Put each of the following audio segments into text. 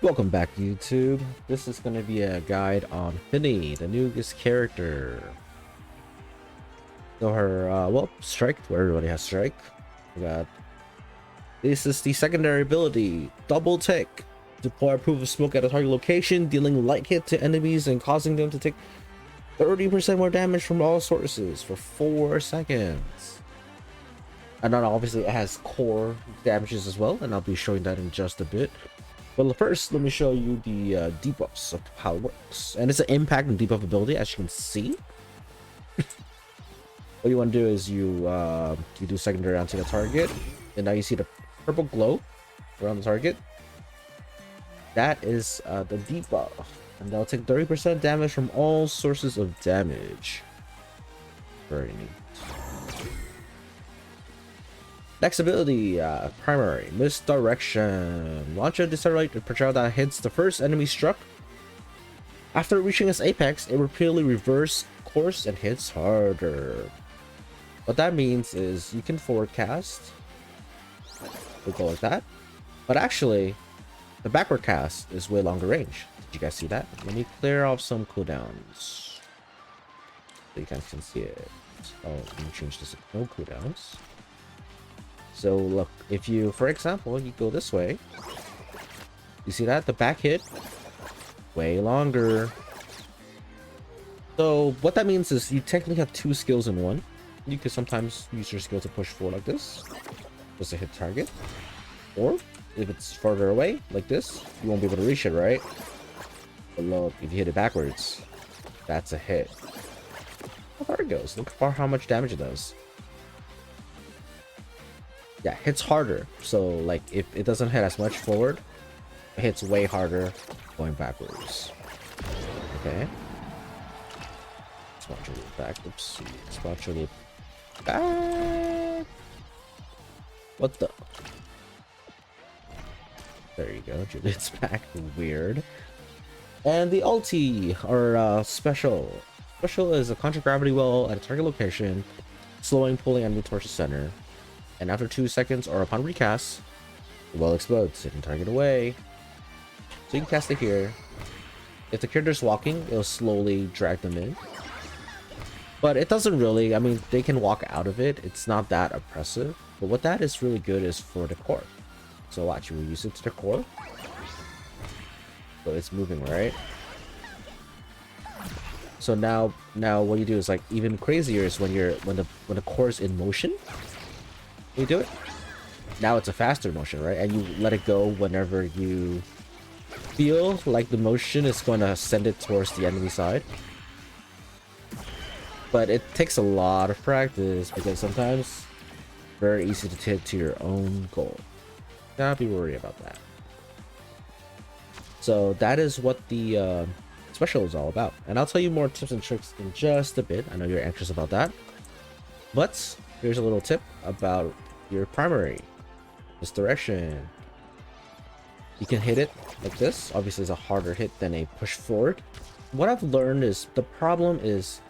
Welcome back, YouTube. This is going to be a guide on Finii, the newest character. So her, strike, where everybody has strike. This is the secondary ability, double tick. Deploy a proof of smoke at a target location, dealing light hit to enemies and causing them to take 30% more damage from all sources for 4 seconds. And then obviously it has core damages as well, and I'll be showing that in just a bit. But first, let me show you the debuffs of how it works. And it's an impact and debuff ability, as you can see. What you want to do is you do secondary onto the target, and now you see the purple glow around the target. That is the debuff, and they'll take 30% damage from all sources of damage. Very neat. Next ability, primary, misdirection. Launch a decelerate projectile that hits the first enemy struck. After reaching its apex, it repeatedly reverses course and hits harder. What that means is you can forward cast. We'll go like that. But actually, the backward cast is way longer range. Did you guys see that? Let me clear off some cooldowns, so you guys can see it. Oh, let me change this to no cooldowns. So look, if you, for example, you go this way, you see that? The back hit, way longer. So what that means is you technically have 2 skills in one. You could sometimes use your skill to push forward like this, just to hit target. Or, if it's further away, like this, you won't be able to reach it, right? But look, if you hit it backwards, that's a hit. How far it goes, look for how much damage it does. Yeah, hits harder. So like if it doesn't hit as much forward, it hits way harder going backwards. Okay. Spot your loop back. Oops. Spot your loop back. What the? There you go. Juliet's back. Weird. And the ulti, or special. Special is a contra-gravity well at a target location, slowing, pulling enemy towards the center. And after 2 seconds or upon recast, the well explodes, hitting target away. So you can cast it here. If the character's walking, it'll slowly drag them in. But it doesn't really, I mean, they can walk out of it. It's not that oppressive. But what that is really good is for the core. So watch, we'll use it to the core. So it's moving, right? So now what you do is like even crazier is when the core is in motion. You do it. Now it's a faster motion, right? And you let it go whenever you feel like the motion is going to send it towards the enemy side. But it takes a lot of practice because sometimes very easy to hit to your own goal. Don't be worried about that. So that is what the special is all about. And I'll tell you more tips and tricks in just a bit. I know you're anxious about that. But here's a little tip about your primary. Misdirection. You can hit it like this. Obviously, it's a harder hit than a push forward. What I've learned is the problem is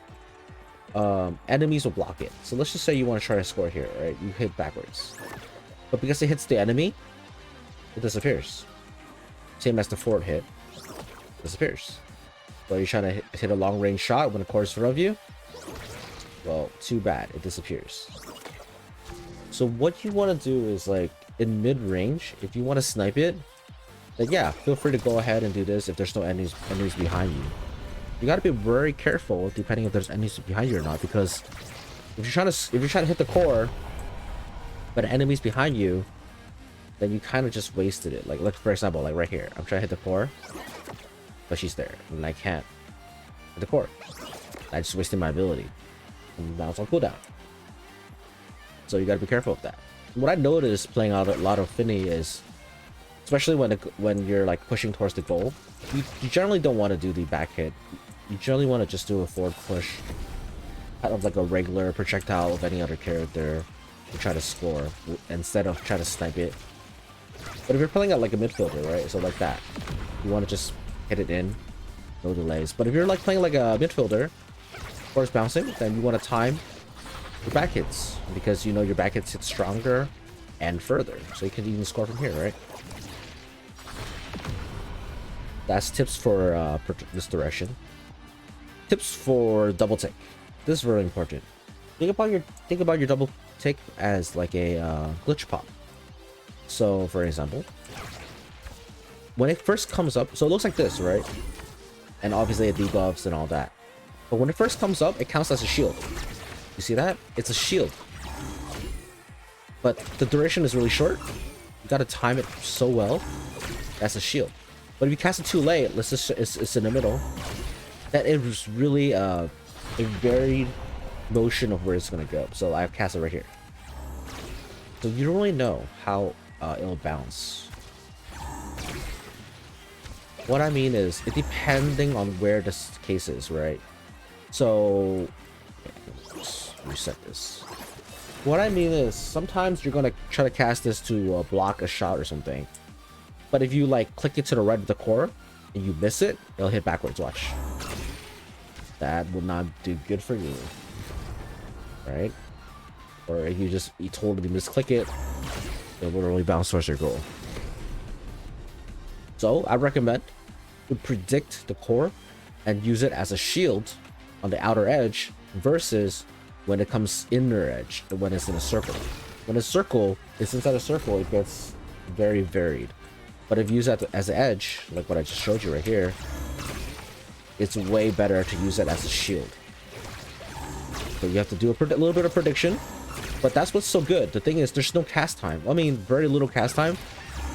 enemies will block it. So let's just say you want to try to score here, right? You hit backwards. But because it hits the enemy, it disappears. Same as the forward hit. Disappears. So you're trying to hit a long range shot when the core is in front of you. Well, too bad. It disappears. So what you want to do is like in mid-range, if you want to snipe it, then yeah, feel free to go ahead and do this if there's no enemies behind you. You got to be very careful depending if there's enemies behind you or not, because if you're trying to hit the core, but enemies behind you, then you kind of just wasted it. Like for example, like right here, I'm trying to hit the core, but she's there, and I can't hit the core. I just wasted my ability, and now it's on cooldown. So you gotta be careful of that. What I noticed playing out a lot of Finii is, especially when you're like pushing towards the goal, you generally don't want to do the back hit. You generally want to just do a forward push, kind of like a regular projectile of any other character, to try to score instead of try to snipe it. But if you're playing at like a midfielder, right? So like that, you want to just hit it in, no delays. But if you're like playing like a midfielder, or it's bouncing, then you want to time your back hits, because you know your back hits hit stronger and further, so you can even score from here, right? That's tips for this direction. Tips for double take. This is really important. Think about your double take as like a glitch pop. So for example, when it first comes up, so it looks like this, right? And obviously it debuffs and all that. But when it first comes up, it counts as a shield. You see that? It's a shield. But the duration is really short. You gotta time it so well. That's a shield. But if you cast it too late, it's in the middle. That is really a varied motion of where it's gonna go. So I cast it right here. So you don't really know how it'll bounce. What I mean is, it depending on where this case is, right? So let's reset this. What I mean is, sometimes you're gonna try to cast this to block a shot or something. But if you like click it to the right of the core and you miss it, it'll hit backwards. Watch. That will not do good for you, right? Or if you totally misclick it, it will literally bounce towards your goal. So I recommend to predict the core and use it as a shield on the outer edge versus when it comes inner edge, when it's in a circle. When it's inside a circle, it gets very varied. But if you use that as an edge, like what I just showed you right here, it's way better to use it as a shield. So you have to do a little bit of prediction, but that's what's so good. The thing is, there's no cast time. I mean, very little cast time.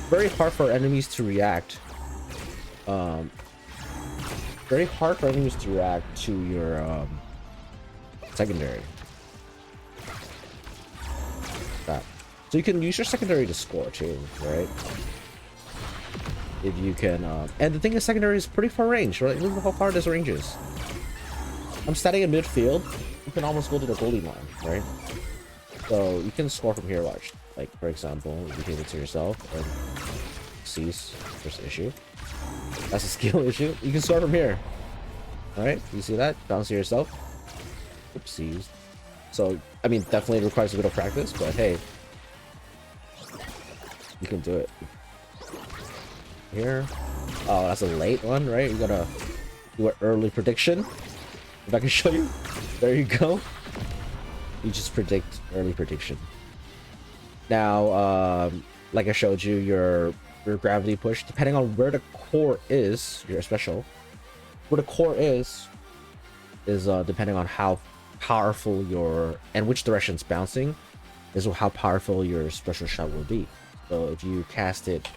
Very hard for enemies to react. Very hard for enemies to react to your secondary. That. So you can use your secondary to score too, right? If you can, and the thing is, secondary is pretty far range, right? Look at how far this range is. I'm standing in midfield. You can almost go to the goalie line, right? So you can score from here. Watch, like for example, you give it to yourself and cease. First issue. That's a skill issue. You can score from here. All right, you see that? Bounce to yourself. Oopsies. So I mean, definitely requires a bit of practice, but hey, you can do it. Here. Oh, that's a late one, right? You gotta do an early prediction. If I can show you. There you go. You just predict early prediction. Now, like I showed you, your gravity push, depending on where the core is, your special, where the core is depending on how powerful and which direction it's bouncing, is how powerful your special shot will be. So if you cast it,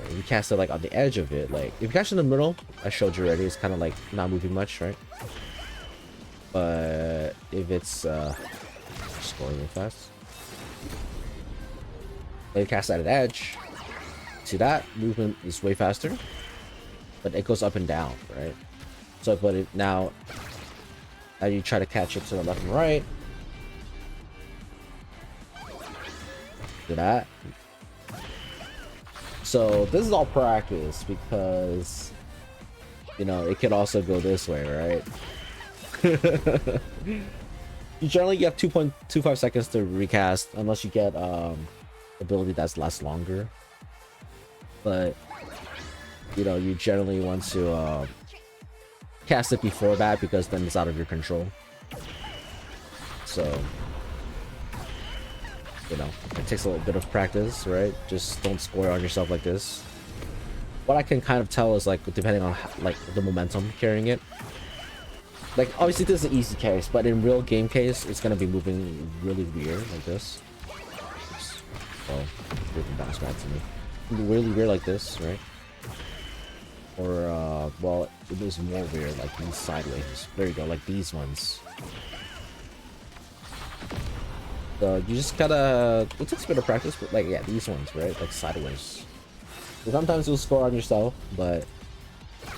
if you cast it like on the edge of it, like if you cast it in the middle, I showed you already, it's kind of like not moving much, right? But if it's just going really fast, if you cast at an edge, see that movement is way faster, but it goes up and down, right? So but it now as you try to catch it to the left and right, do that. So this is all practice because, you know, it could also go this way, right? You generally have 2.25 seconds to recast unless you get ability that's lasts longer. But you know, you generally want to cast it before that because then it's out of your control. So you know, it takes a little bit of practice, right? Just don't score on yourself like this. What I can kind of tell is like depending on like the momentum carrying it. Like obviously this is an easy case, but in real game case, it's gonna be moving really weird like this. Oops. Oh, it can bounce back to me. Really weird like this, right? Or well, it was more weird like these sideways. There you go, like these ones. So you just gotta, it takes a bit of practice, but like, yeah, these ones, right? Like sideways. So sometimes you'll score on yourself, but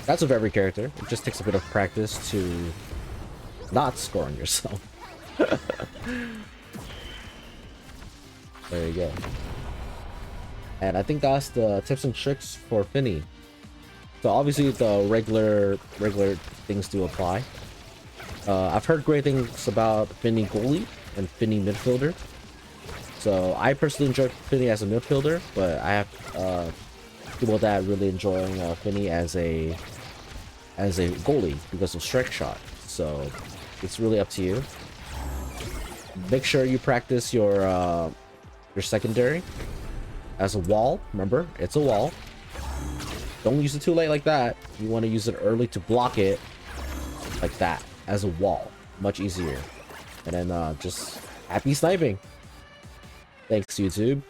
that's with every character. It just takes a bit of practice to not score on yourself. There you go. And I think that's the tips and tricks for Finii. So obviously the regular things do apply. I've heard great things about Finii goalie and Finii midfielder. So I personally enjoy Finii as a midfielder, but I have people that really enjoying Finnie as a goalie because of strike shot. So it's really up to you. Make sure you practice your secondary as a wall. Remember, it's a wall. Don't use it too late like that. You want to use it early to block it like that as a wall. Much easier. And then just happy sniping. Thanks, YouTube.